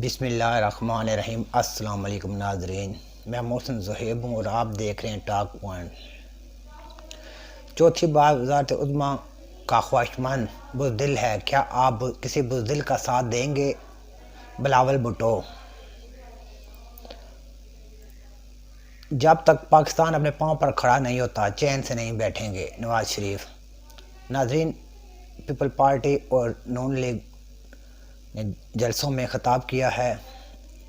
بسم اللہ الرحمن الرحیم۔ السلام علیکم ناظرین، میں محسن زہیب ہوں اور آپ دیکھ رہے ہیں ٹاک پوائنٹ۔ چوتھی بار وزارت عظمیٰ کا خواہشمند بزدل ہے، کیا آپ کسی بزدل کا ساتھ دیں گے؟ بلاول بھٹو۔ جب تک پاکستان اپنے پاؤں پر کھڑا نہیں ہوتا چین سے نہیں بیٹھیں گے، نواز شریف۔ ناظرین، پیپل پارٹی اور نون لیگ نے جلسوں میں خطاب کیا ہے۔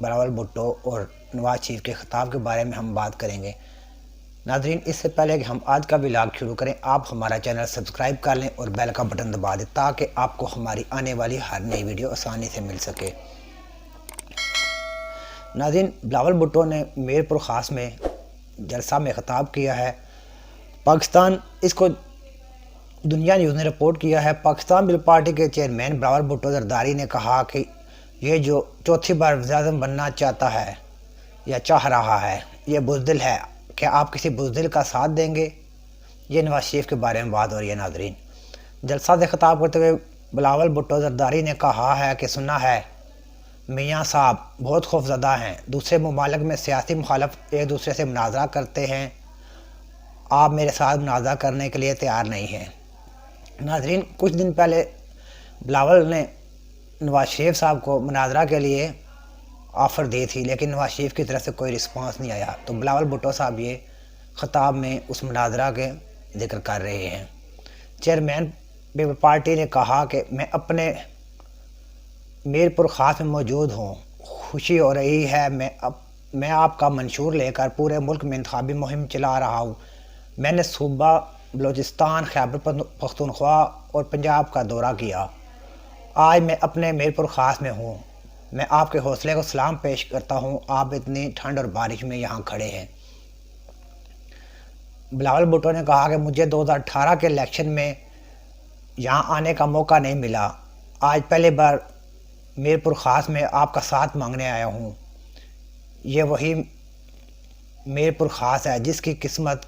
بلاول بھٹو اور نواز شریف کے خطاب کے بارے میں ہم بات کریں گے۔ ناظرین، اس سے پہلے کہ ہم آج کا ولاگ شروع کریں، آپ ہمارا چینل سبسکرائب کر لیں اور بیل کا بٹن دبا دیں تاکہ آپ کو ہماری آنے والی ہر نئی ویڈیو آسانی سے مل سکے۔ ناظرین، بلاول بھٹو نے میرپور خاص میں جلسہ میں خطاب کیا ہے۔ پاکستان، اس کو دنیا نیوز نے رپورٹ کیا ہے، پاکستان پیپل پارٹی کے چیئرمین بلاول بھٹو زرداری نے کہا کہ یہ جو چوتھی بار وزیر اعظم بننا چاہتا ہے یا چاہ رہا ہے، یہ بزدل ہے، کیا آپ کسی بزدل کا ساتھ دیں گے؟ یہ نواز شریف کے بارے میں بات ہو رہی ہے۔ ناظرین، جلسہ سے خطاب کرتے ہوئے بلاول بھٹو زرداری نے کہا ہے کہ سنا ہے میاں صاحب بہت خوفزدہ ہیں، دوسرے ممالک میں سیاسی مخالف ایک دوسرے سے مناظرہ کرتے ہیں، آپ میرے ساتھ مناظرہ کرنے کے لیے تیار نہیں ہیں۔ ناظرین، کچھ دن پہلے بلاول نے نواز شریف صاحب کو مناظرہ کے لیے آفر دی تھی، لیکن نواز شریف کی طرف سے کوئی رسپانس نہیں آیا، تو بلاول بھٹو صاحب یہ خطاب میں اس مناظرہ کے ذکر کر رہے ہیں۔ چیئرمین پیپل پارٹی نے کہا کہ میں اپنے میرپور خاص میں موجود ہوں، خوشی ہو رہی ہے، میں آپ کا منشور لے کر پورے ملک میں انتخابی مہم چلا رہا ہوں۔ میں نے صوبہ بلوچستان، خیبر پختونخوا اور پنجاب کا دورہ کیا، آج میں اپنے میرپور خاص میں ہوں، میں آپ کے حوصلے کو سلام پیش کرتا ہوں، آپ اتنی ٹھنڈ اور بارش میں یہاں کھڑے ہیں۔ بلاول بھٹو نے کہا کہ مجھے 2018 کے الیکشن میں یہاں آنے کا موقع نہیں ملا، آج پہلی بار میرپور خاص میں آپ کا ساتھ مانگنے آیا ہوں۔ یہ وہی میرپور خاص ہے جس کی قسمت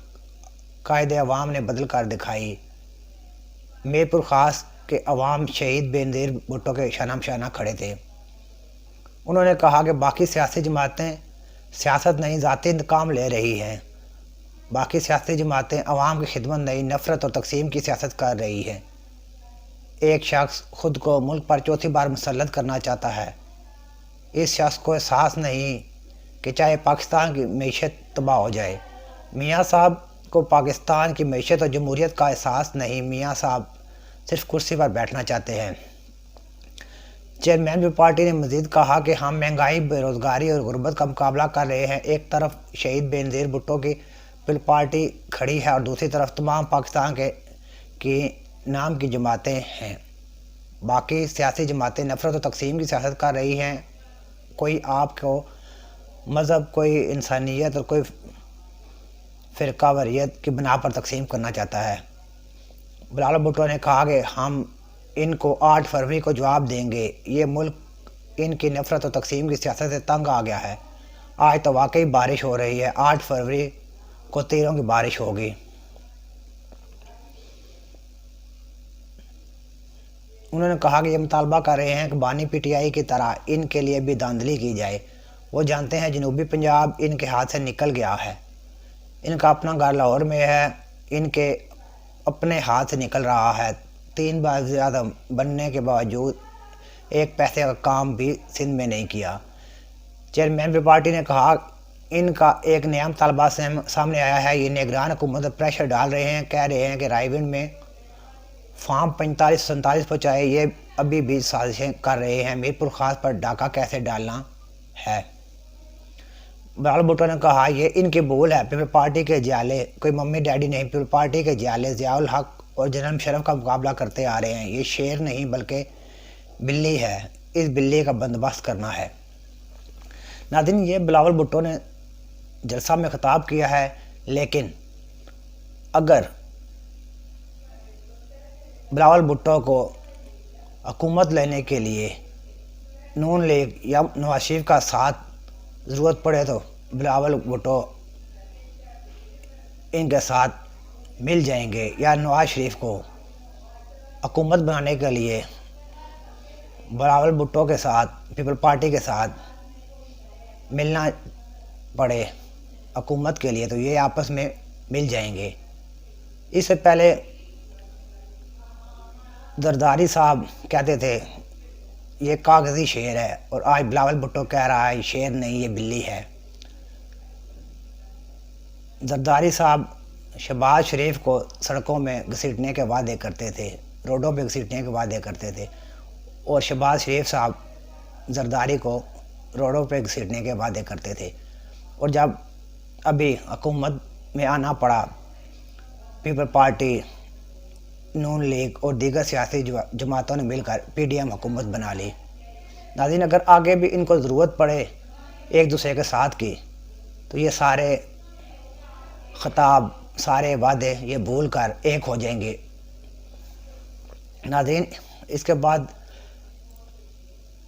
قائد عوام نے بدل کر دکھائی۔ میرپور خاص کے عوام شہید بے نظیر بھٹو کے شانہ بشانہ کھڑے تھے۔ انہوں نے کہا کہ باقی سیاسی جماعتیں سیاست نہیں، ذاتی انتقام لے رہی ہیں، باقی سیاسی جماعتیں عوام کی خدمت نہیں، نفرت اور تقسیم کی سیاست کر رہی ہیں۔ ایک شخص خود کو ملک پر چوتھی بار مسلط کرنا چاہتا ہے، اس شخص کو احساس نہیں کہ چاہے پاکستان کی معیشت تباہ ہو جائے۔ میاں صاحب کو پاکستان کی معیشت اور جمہوریت کا احساس نہیں، میاں صاحب صرف کرسی پر بیٹھنا چاہتے ہیں۔ چیئرمین پیپل پارٹی نے مزید کہا کہ ہم مہنگائی، بے روزگاری اور غربت کا مقابلہ کر رہے ہیں، ایک طرف شہید بے نظیر بھٹو کی پیپل پارٹی کھڑی ہے اور دوسری طرف تمام پاکستان کی نام کی جماعتیں ہیں، باقی سیاسی جماعتیں نفرت اور تقسیم کی سیاست کر رہی ہیں، کوئی آپ کو مذہب، کوئی انسانیت اور کوئی فرقہ واریت کی بنا پر تقسیم کرنا چاہتا ہے۔ بلاول بھٹو نے کہا کہ ہم ان کو 8 فروری کو جواب دیں گے، یہ ملک ان کی نفرت اور تقسیم کی سیاست سے تنگ آ گیا ہے، آج تو واقعی بارش ہو رہی ہے، 8 فروری کو تیروں کی بارش ہوگی۔ انہوں نے کہا کہ یہ مطالبہ کر رہے ہیں کہ بانی پی ٹی آئی کی طرح ان کے لیے بھی دھاندلی کی جائے، وہ جانتے ہیں جنوبی پنجاب ان کے ہاتھ سے نکل گیا ہے، ان کا اپنا گھر لاہور میں ہے، ان کے اپنے ہاتھ سے نکل رہا ہے، 3 بار زیادہ بننے کے باوجود ایک پیسے کا کام بھی سندھ میں نہیں کیا۔ چیئرمین پیپل پارٹی نے کہا ان کا ایک نیا مطالبہ سامنے آیا ہے، یہ نگران حکومت پر پریشر ڈال رہے ہیں، کہہ رہے ہیں کہ رائے ونڈ میں فارم 4547 پہنچائے، یہ ابھی بھی سازشیں کر رہے ہیں، میرپور خاص پر ڈاکہ کیسے ڈالنا ہے۔ بلاول بھٹو نے کہا یہ ان کی بھول ہے، پیپل پارٹی کے جیالے کوئی ممی ڈیڈی نہیں، پیپل پارٹی کے جیالے ضیاء الحق اور جنرل مشرف کا مقابلہ کرتے آ رہے ہیں، یہ شیر نہیں بلکہ بلی ہے، اس بلی کا بندوبست کرنا ہے۔ ناظرین، یہ بلاول بھٹو نے جلسہ میں خطاب کیا ہے، لیکن اگر بلاول بھٹو کو حکومت لینے کے لیے نون لیگ یا نواز شریف کا ساتھ ضرورت پڑے تو بلاول بھٹو ان کے ساتھ مل جائیں گے، یا نواز شریف کو حکومت بنانے کے لیے بلاول بھٹو کے ساتھ پیپل پارٹی کے ساتھ ملنا پڑے حکومت کے لیے تو یہ آپس میں مل جائیں گے۔ اس سے پہلے زرداری صاحب کہتے تھے یہ کاغذی شیر ہے، اور آج بلاول بھٹو کہہ رہا ہے یہ شیر نہیں یہ بلی ہے۔ زرداری صاحب شہباز شریف کو سڑکوں میں گھسیٹنے کے وعدے کرتے تھے، روڈوں پہ گھسیٹنے کے وعدے کرتے تھے، اور شہباز شریف صاحب زرداری کو روڈوں پہ گھسیٹنے کے وعدے کرتے تھے۔ اور جب ابھی حکومت میں آنا پڑا، پیپل پارٹی، نون لیگ اور دیگر سیاسی جماعتوں نے مل کر پی ڈی ایم حکومت بنا لی۔ ناظرین، اگر آگے بھی ان کو ضرورت پڑے ایک دوسرے کے ساتھ کی تو یہ سارے خطاب، سارے وعدے یہ بھول کر ایک ہو جائیں گے۔ ناظرین، اس کے بعد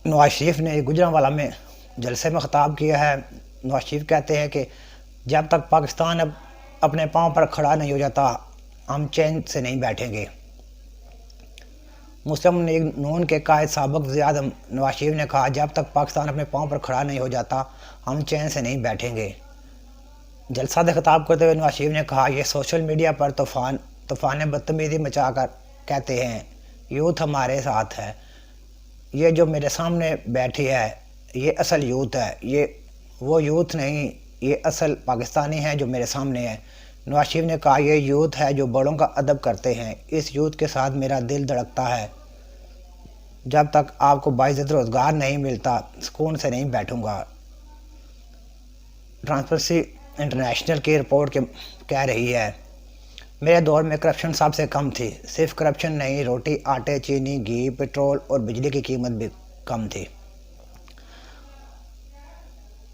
نواز شریف نے گجرانوالہ میں جلسے میں خطاب کیا ہے۔ نواز شریف کہتے ہیں کہ جب تک پاکستان اب اپنے پاؤں پر کھڑا نہیں ہو جاتا ہم چین سے نہیں بیٹھیں گے۔ مسلم لیگ نون کے قائد سابق وزیر اعظم نواز شریف نے کہا جب تک پاکستان اپنے پاؤں پر کھڑا نہیں ہو جاتا ہم چین سے نہیں بیٹھیں گے۔ جلسہ سے خطاب کرتے ہوئے نواز شریف نے کہا یہ سوشل میڈیا پر طوفان بدتمیزی مچا کر کہتے ہیں یوتھ ہمارے ساتھ ہے، یہ جو میرے سامنے بیٹھی ہے یہ اصل یوتھ ہے، یہ وہ یوتھ نہیں، یہ اصل پاکستانی ہے جو میرے سامنے ہے۔ نواز شریف نے کہا یہ یوتھ ہے جو بڑوں کا ادب کرتے ہیں، اس یوتھ کے ساتھ میرا دل دھڑکتا ہے، جب تک آپ کو باعزت روزگار نہیں ملتا سکون سے نہیں بیٹھوں گا۔ ٹرانسپیرنسی انٹرنیشنل کی رپورٹ کہہ رہی ہے میرے دور میں کرپشن سب سے کم تھی، صرف کرپشن نہیں، روٹی، آٹے، چینی، گھی، پٹرول اور بجلی کی قیمت بھی کم تھی۔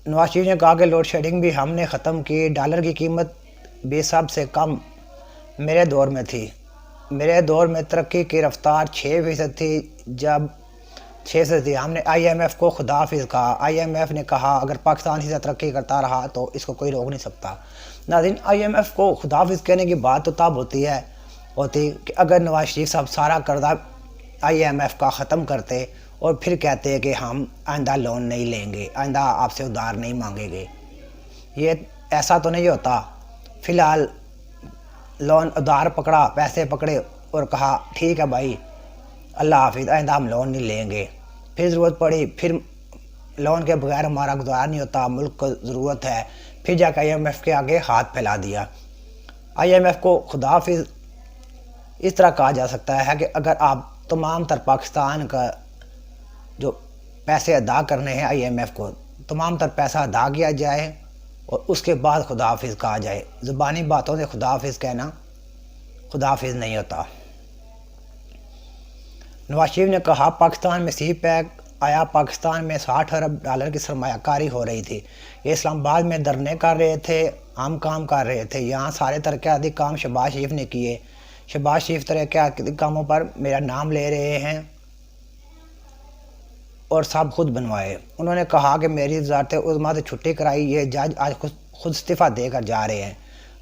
نواز شریف نے کہا کہ لوڈ شیڈنگ بھی ہم نے ختم کی، ڈالر کی قیمت بھی سب سے کم میرے دور میں تھی۔ میرے دور میں ترقی کی رفتار 6% تھی، جب 6% تھی ہم نے آئی ایم ایف کو خدا حافظ کہا۔ آئی ایم ایف نے کہا اگر پاکستان اسی طرح ترقی کرتا رہا تو اس کو کوئی روک نہیں سکتا۔ ناظرین، آئی ایم ایف کو خدا حافظ کہنے کی بات تو تب ہوتی کہ اگر نواز شریف صاحب سارا قرضہ آئی ایم ایف کا ختم کرتے اور پھر کہتے کہ ہم آئندہ لون نہیں لیں گے، آئندہ آپ سے ادھار نہیں مانگیں گے۔ یہ ایسا تو نہیں ہوتا۔ فی الحال لون ادھار پکڑا، پیسے پکڑے اور کہا ٹھیک ہے بھائی اللہ حافظ، آئندہ ہم لون نہیں لیں گے۔ پھر ضرورت پڑی، پھر لون کے بغیر ہمارا گزارا نہیں ہوتا، ملک کو ضرورت ہے، پھر جا کے آئی ایم ایف کے آگے ہاتھ پھیلا دیا۔ آئی ایم ایف کو خدا حافظ اس طرح کہا جا سکتا ہے کہ اگر آپ تمام تر پاکستان کا جو پیسے ادا کرنے ہیں آئی ایم ایف کو، تمام تر پیسہ ادا کیا جائے اور اس کے بعد خدا حافظ کہا جائے۔ زبانی باتوں سے خدا حافظ کہنا خدا حافظ نہیں ہوتا۔ نواز شریف نے کہا پاکستان میں سی پیک آیا، پاکستان میں 60 ارب ڈالر کی سرمایہ کاری ہو رہی تھی، یہ اسلام آباد میں دھرنے کر رہے تھے، ہم کام کر رہے تھے، یہاں سارے ترقیاتی کام شہباز شریف نے کیے، شہباز شریف ترقیاتی کاموں پر میرا نام لے رہے ہیں اور سب خود بنوائے۔ انہوں نے کہا کہ میری وزارت عظمیٰ سے چھٹی کرائی، یہ جج آج خود استعفیٰ دے کر جا رہے ہیں،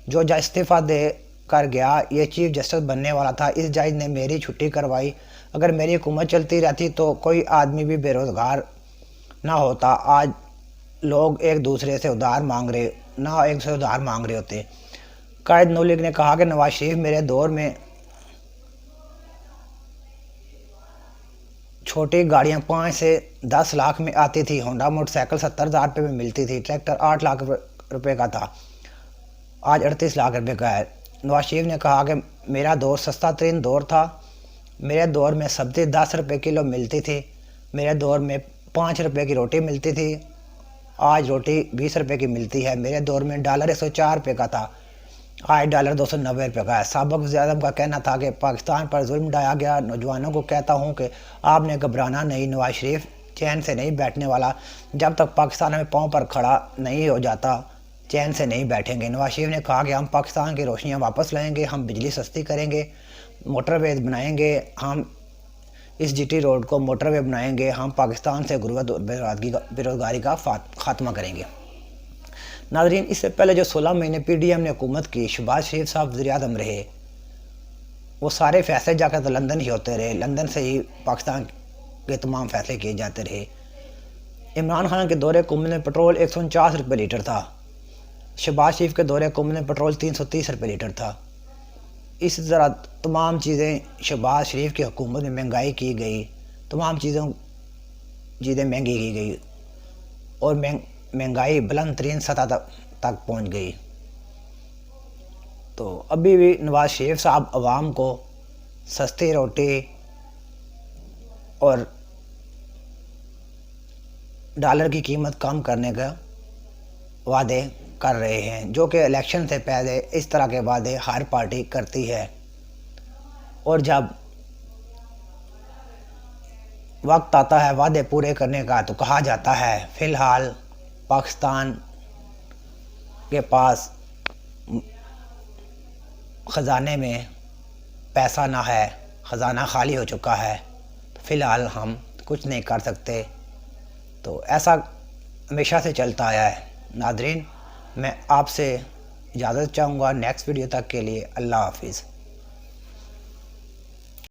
جو جج استعفیٰ دے کر گیا یہ چیف جسٹس بننے والا تھا، اس جج نے میری چھٹی کروائی، اگر میری حکومت چلتی رہتی تو کوئی آدمی بھی بے روزگار نہ ہوتا، آج لوگ ایک دوسرے سے ادھار مانگ رہے ہوتے۔ قائد نون لیگ نے کہا کہ نواز شریف میرے دور میں چھوٹی گاڑیاں 5 سے 10 لاکھ میں آتی تھی، ہونڈا موٹر سائیکل 70,000 روپے میں ملتی تھی، ٹریکٹر 8 لاکھ روپے کا تھا، آج 38 لاکھ روپے کا ہے۔ نواز شریف نے کہا کہ میرا دور سستا ترین دور تھا، میرے دور میں سبزی 10 روپے کلو ملتی تھی، میرے دور میں 5 روپے کی روٹی ملتی تھی، آج روٹی 20 روپے کی ملتی ہے، میرے دور میں ڈالر 104 روپے کا تھا، آج ڈالر 290 روپے کا ہے۔ سابق وزیر اعظم کا کہنا تھا کہ پاکستان پر ظلم ڈھایا گیا، نوجوانوں کو کہتا ہوں کہ آپ نے گھبرانا نہیں، نواز شریف چین سے نہیں بیٹھنے والا، جب تک پاکستان میں پاؤں پر کھڑا نہیں ہو جاتا چین سے نہیں بیٹھیں گے۔ نواز شریف نے کہا کہ ہم پاکستان کی روشنیاں واپس لائیں گے، ہم بجلی سستی کریں گے، موٹر ویز بنائیں گے، ہم اس جی ٹی روڈ کو موٹر وے بنائیں گے، ہم پاکستان سے غربت اور بے روزگاری کا خاتمہ کریں گے۔ ناظرین، اس سے پہلے جو 16 مہینے پی ڈی ایم نے حکومت کی، شہباز شریف صاحب وزیر اعظم رہے، وہ سارے فیصلے جا کر تو لندن ہی ہوتے رہے، لندن سے ہی پاکستان کے تمام فیصلے کیے جاتے رہے۔ عمران خان کے دور حکومت میں پٹرول 149 روپے لیٹر تھا، شہباز شریف کے دور حکومت میں پٹرول 330 روپے لیٹر تھا۔ اس طرح تمام چیزیں شہباز شریف کی حکومت میں مہنگائی کی گئی، تمام چیزیں مہنگی کی گئی اور مہنگائی بلند ترین سطح تک پہنچ گئی۔ تو ابھی بھی نواز شریف صاحب عوام کو سستی روٹی اور ڈالر کی قیمت کم کرنے کا وعدے کر رہے ہیں، جو کہ الیکشن سے پہلے اس طرح کے وعدے ہر پارٹی کرتی ہے، اور جب وقت آتا ہے وعدے پورے کرنے کا تو کہا جاتا ہے فی الحال پاکستان کے پاس خزانے میں پیسہ نہ ہے، خزانہ خالی ہو چکا ہے، فی الحال ہم کچھ نہیں کر سکتے۔ تو ایسا ہمیشہ سے چلتا آیا ہے۔ ناظرین، میں آپ سے اجازت چاہوں گا نیکسٹ ویڈیو تک کے لیے۔ اللہ حافظ۔